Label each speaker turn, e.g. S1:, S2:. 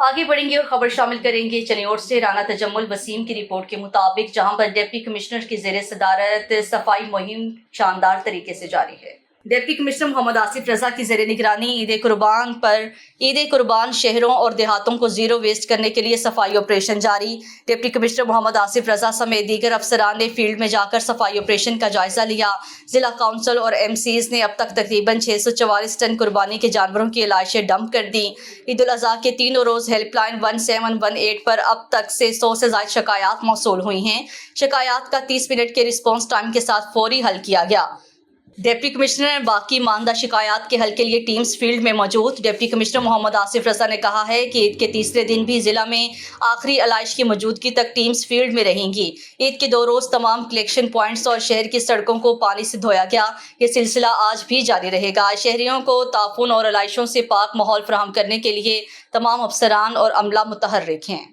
S1: آگے بڑھیں گے اور خبر شامل کریں گے چنیور سے۔ رانا تجمل وسیم کی رپورٹ کے مطابق جہاں پر ڈپٹی کمشنر کی زیر صدارت صفائی مہم شاندار طریقے سے جاری ہے۔ ڈپٹی کمشنر محمد آصف رضا کی زیر نگرانی عید قربان شہروں اور دیہاتوں کو زیرو ویسٹ کرنے کے لیے صفائی آپریشن جاری۔ ڈپٹی کمشنر محمد آصف رضا سمیت دیگر افسران نے فیلڈ میں جا کر صفائی آپریشن کا جائزہ لیا۔ ضلع کونسل اور ایم سیز نے اب تک تقریباً 644 ٹن قربانی کے جانوروں کی علائشیں ڈمپ کر دیں۔ عید الاضحیٰ کے تینوں روز ہیلپ لائن 1718 پر اب تک سے 100 سے زائد شکایات موصول ہوئی ہیں۔ شکایات کا 30 منٹ کے رسپانس ٹائم کے ساتھ فوری حل کیا گیا۔ ڈپٹی کمشنر نے باقی ماندہ شکایات کے حل کے لیے ٹیمز فیلڈ میں موجود۔ ڈپٹی کمشنر محمد آصف رضا نے کہا ہے کہ عید کے تیسرے دن بھی ضلع میں آخری علائش کی موجودگی تک ٹیمز فیلڈ میں رہیں گی۔ عید کے 2 روز تمام کلیکشن پوائنٹس اور شہر کی سڑکوں کو پانی سے دھویا گیا۔ یہ سلسلہ آج بھی جاری رہے گا۔ شہریوں کو تعفن اور علائشوں سے پاک ماحول فراہم کرنے کے لیے تمام افسران اور عملہ متحرک ہیں۔